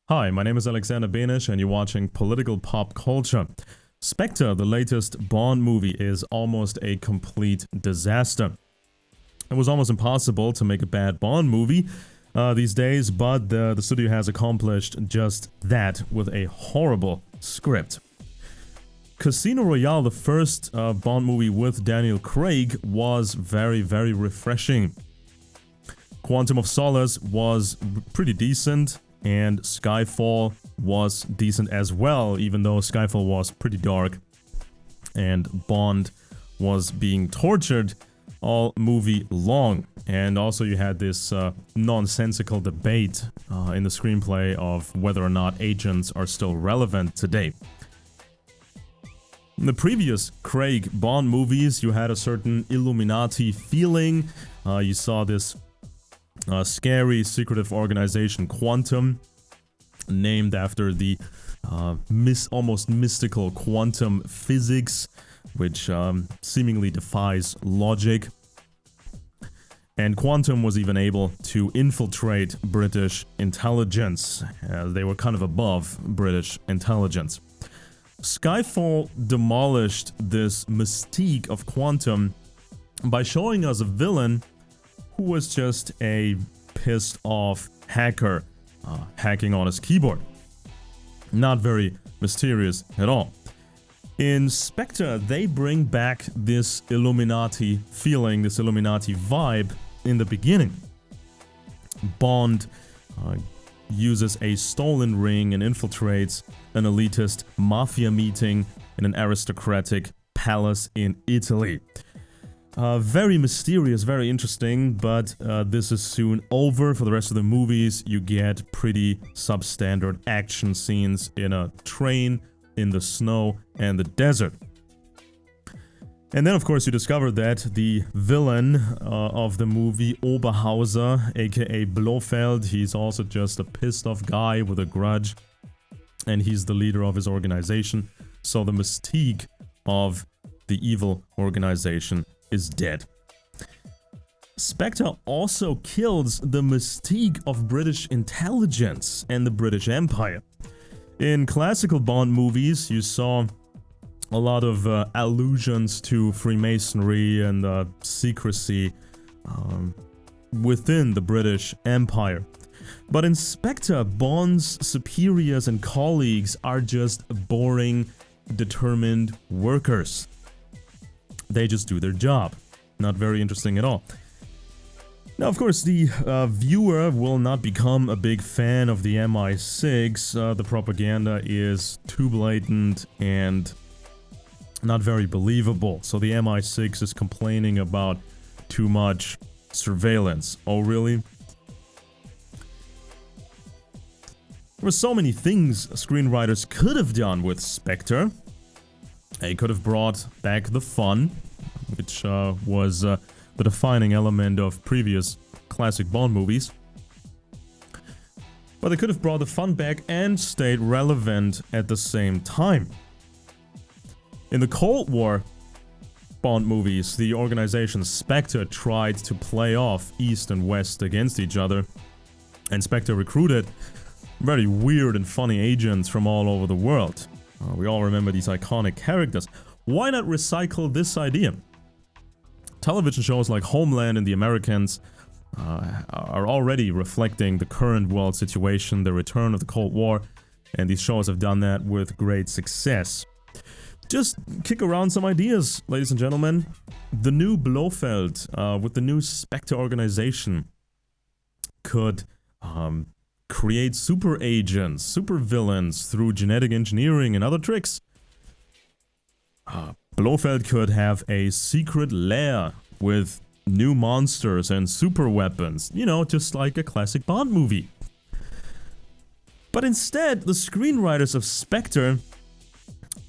Hi, my name is Alexander Benish and you're watching Political Pop Culture. Spectre, the latest Bond movie, is almost a complete disaster. It was almost impossible to make a bad Bond movie these days, but the studio has accomplished just that with a horrible script. Casino Royale, the first Bond movie with Daniel Craig, was very, very refreshing. Quantum of Solace was pretty decent, and Skyfall was decent as well, even though Skyfall was pretty dark and Bond was being tortured all movie long. And also you had this nonsensical debate in the screenplay of whether or not agents are still relevant today. In the previous Craig Bond movies, you had a certain Illuminati feeling. You saw this scary, secretive organization, Quantum, named after the almost mystical quantum physics, which seemingly defies logic. And Quantum was even able to infiltrate British intelligence. They were kind of above British intelligence. Skyfall demolished this mystique of Quantum by showing us a villain who was just a pissed off hacker hacking on his keyboard. Not very mysterious at all. In Spectre, they bring back this Illuminati feeling, this Illuminati vibe in the beginning. Bond uses a stolen ring and infiltrates an elitist mafia meeting in an aristocratic palace in Italy. Very mysterious, very interesting, but this is soon over. For the rest of the movies, you get pretty substandard action scenes in a train, in the snow, and the desert. And then, of course, you discover that the villain of the movie, Oberhauser, aka Blofeld, he's also just a pissed off guy with a grudge, and he's the leader of his organization. So the mystique of the evil organization is dead. Spectre also kills the mystique of British intelligence and the British Empire. In classical Bond movies, you saw a lot of allusions to Freemasonry and secrecy within the British Empire. But in Spectre, Bond's superiors and colleagues are just boring, determined workers. They just do their job. Not very interesting at all. Now, of course, the viewer will not become a big fan of the MI6. The propaganda is too blatant and not very believable. So the MI6 is complaining about too much surveillance. Oh, really? There were so many things screenwriters could have done with Spectre. They could have brought back the fun, which was the defining element of previous classic Bond movies. But they could have brought the fun back and stayed relevant at the same time. In the Cold War Bond movies, the organization Spectre tried to play off East and West against each other, and Spectre recruited very weird and funny agents from all over the world. We all remember these iconic characters. Why not recycle this idea? Television shows like Homeland and The Americans are already reflecting the current world situation, the return of the Cold War, and these shows have done that with great success. Just kick around some ideas, ladies and gentlemen. The new Blofeld with the new Spectre organization could create super agents, super villains through genetic engineering and other tricks. Blofeld could have a secret lair with new monsters and super weapons, you know, just like a classic Bond movie. But instead, the screenwriters of Spectre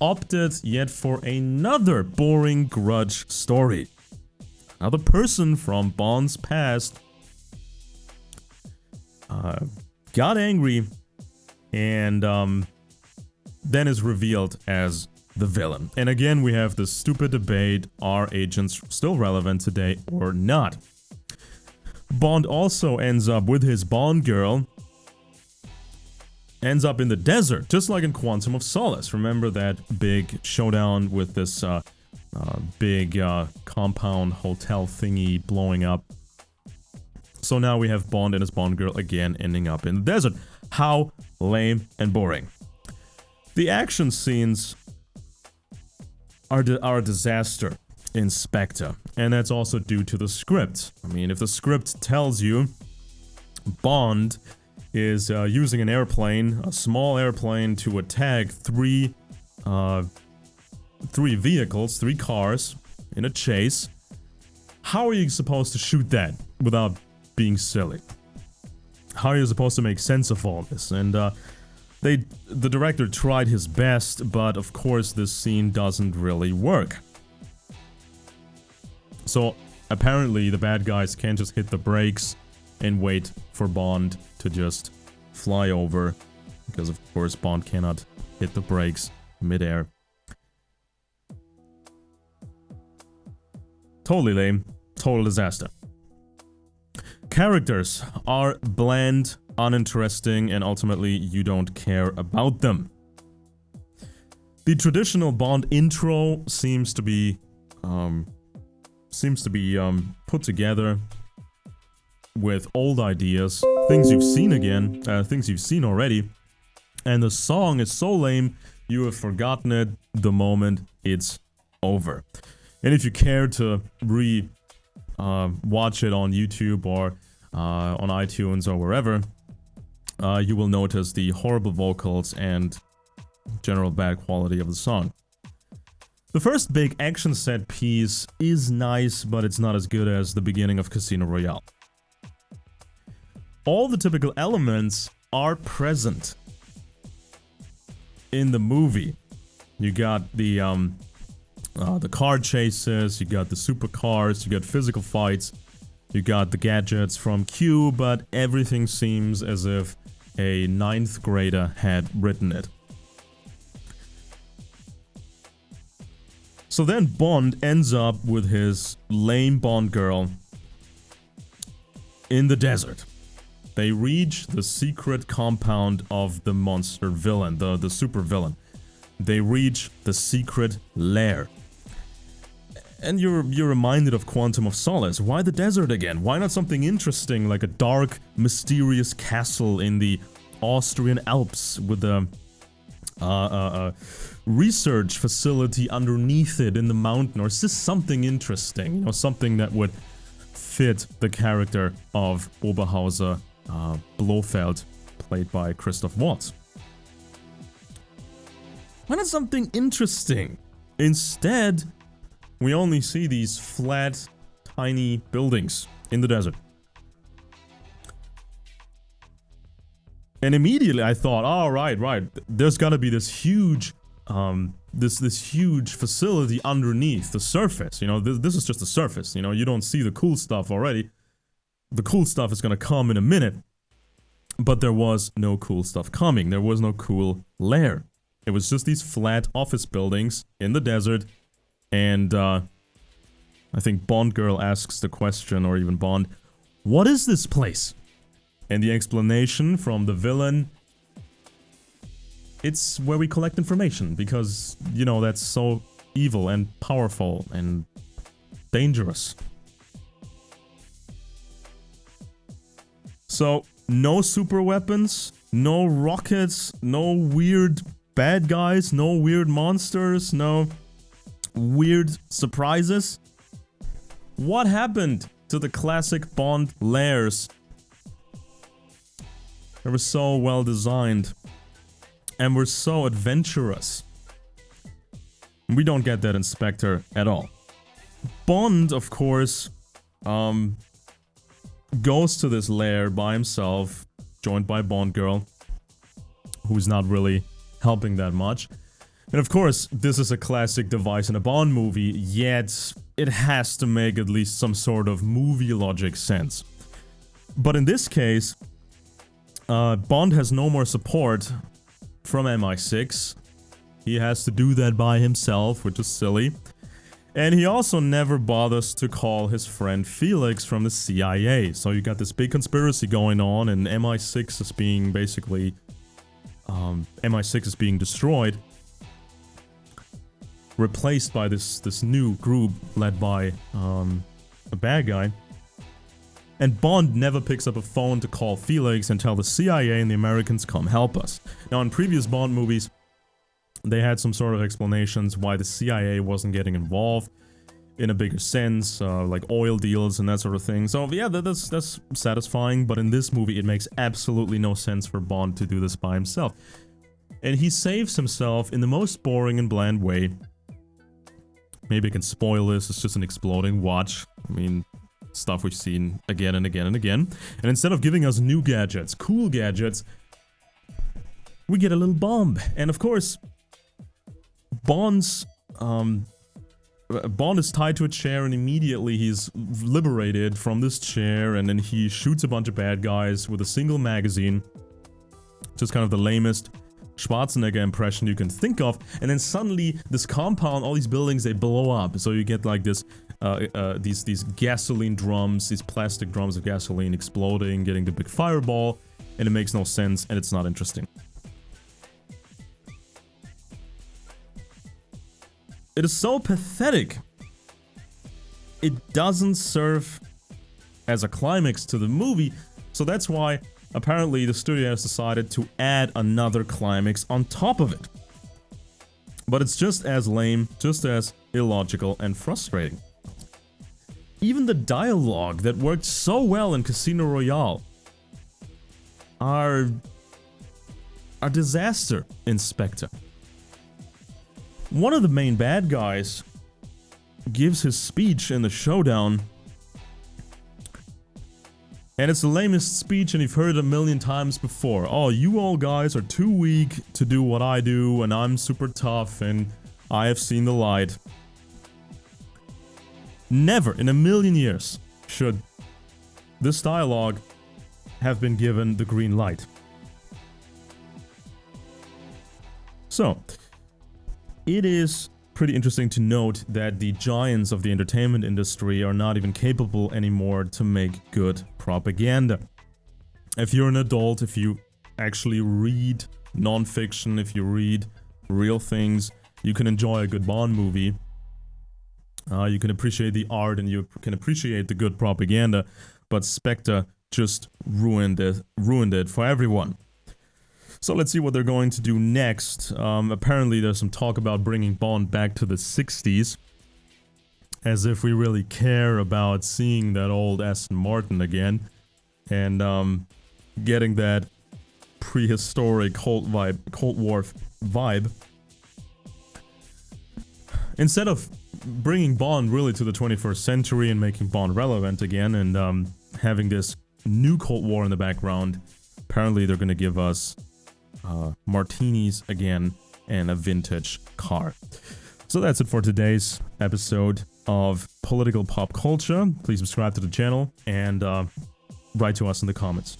opted yet for another boring grudge story. Another person from Bond's past got angry and then is revealed as the villain. And again, we have this stupid debate, are agents still relevant today or not? Bond also ends up with his Bond girl ends up in the desert, just like in Quantum of Solace. Remember that big showdown with this big compound hotel thingy blowing up? So now we have Bond and his Bond girl again ending up in the desert. How lame and boring. The action scenes are a disaster in SPECTRE, and that's also due to the script. I mean, if the script tells you Bond is using an airplane, a small airplane, to attack three vehicles, 3 cars, in a chase, how are you supposed to shoot that without being silly? How are you supposed to make sense of all this? And the director tried his best, but of course this scene doesn't really work. So apparently the bad guys can't just hit the brakes and wait for Bond to just fly over, because of course Bond cannot hit the brakes midair. Totally lame, total disaster. Characters are bland, uninteresting, and ultimately you don't care about them. The traditional Bond intro seems to be put together with old ideas, things you've seen again, things you've seen already, and the song is so lame you have forgotten it the moment it's over. And if you care to watch it on YouTube or on iTunes or wherever, you will notice the horrible vocals and general bad quality of the song. The first big action set piece is nice, but it's not as good as the beginning of Casino Royale. All the typical elements are present in the movie. You got the car chases, you got the supercars, you got physical fights, you got the gadgets from Q, but everything seems as if a 9th grader had written it. So then Bond ends up with his lame Bond girl in the desert. They reach the secret compound of the monster villain, the super villain. They reach the secret lair. And you're reminded of Quantum of Solace. Why the desert again? Why not something interesting like a dark, mysterious castle in the Austrian Alps with a research facility underneath it in the mountain? Or is this something interesting? You know, something that would fit the character of Oberhauser Blofeld, played by Christoph Waltz. Why not something interesting? Instead, we only see these flat, tiny buildings in the desert. And immediately I thought, oh, right, there's gotta be this huge, this huge facility underneath the surface. You know, this is just the surface. You know, you don't see the cool stuff already. The cool stuff is gonna come in a minute. But there was no cool stuff coming. There was no cool lair. It was just these flat office buildings in the desert. And I think Bond girl asks the question, or even Bond, what is this place? And the explanation from the villain, it's where we collect information, because, you know, that's so evil and powerful and dangerous. So, no super weapons, no rockets, no weird bad guys, no weird monsters, no weird surprises. What happened to the classic Bond lairs? They were so well designed and were so adventurous. We don't get that in SPECTRE at all. Bond, of course, goes to this lair by himself, joined by Bond girl, who's not really helping that much. And of course, this is a classic device in a Bond movie, yet it has to make at least some sort of movie logic sense. But in this case, Bond has no more support from MI6. He has to do that by himself, which is silly. And he also never bothers to call his friend Felix from the CIA. So you got this big conspiracy going on, and MI6 is being basically MI6 is being destroyed, replaced by this new group led by a bad guy. And Bond never picks up a phone to call Felix and tell the CIA and the Americans, come help us. Now, in previous Bond movies, they had some sort of explanations why the CIA wasn't getting involved in a bigger sense, like oil deals and that sort of thing. So yeah, that's satisfying, but in this movie it makes absolutely no sense for Bond to do this by himself. And he saves himself in the most boring and bland way. Maybe I can spoil this, it's just an exploding watch. I mean, stuff we've seen again and again and again. And instead of giving us new gadgets, cool gadgets, we get a little bomb. And of course, Bond is tied to a chair, and immediately he's liberated from this chair, and then he shoots a bunch of bad guys with a single magazine. Just kind of the lamest Schwarzenegger impression you can think of. And then suddenly this compound, all these buildings, they blow up. So you get like this, these gasoline drums, these plastic drums of gasoline exploding, getting the big fireball, and it makes no sense, and it's not interesting. It is so pathetic. It doesn't serve as a climax to the movie, so that's why apparently the studio has decided to add another climax on top of it. But it's just as lame, just as illogical and frustrating. Even the dialogue that worked so well in Casino Royale are a disaster in Spectre. One of the main bad guys gives his speech in the showdown, and it's the lamest speech, and you've heard it a million times before. Oh, you all guys are too weak to do what I do, and I'm super tough, and I have seen the light. Never in a million years should this dialogue have been given the green light. So, it is pretty interesting to note that the giants of the entertainment industry are not even capable anymore to make good propaganda. If you're an adult, if you actually read non-fiction, if you read real things, you can enjoy a good Bond movie. You can appreciate the art and you can appreciate the good propaganda, but Spectre just ruined it for everyone. So let's see what they're going to do next. Apparently there's some talk about bringing Bond back to the 60s. As if we really care about seeing that old Aston Martin again. And getting that prehistoric Cold War vibe. Instead of bringing Bond really to the 21st century and making Bond relevant again and having this new Cold War in the background, apparently they're going to give us martinis again and a vintage car. So that's it for today's episode of Political Pop Culture. Please subscribe to the channel and write to us in the comments.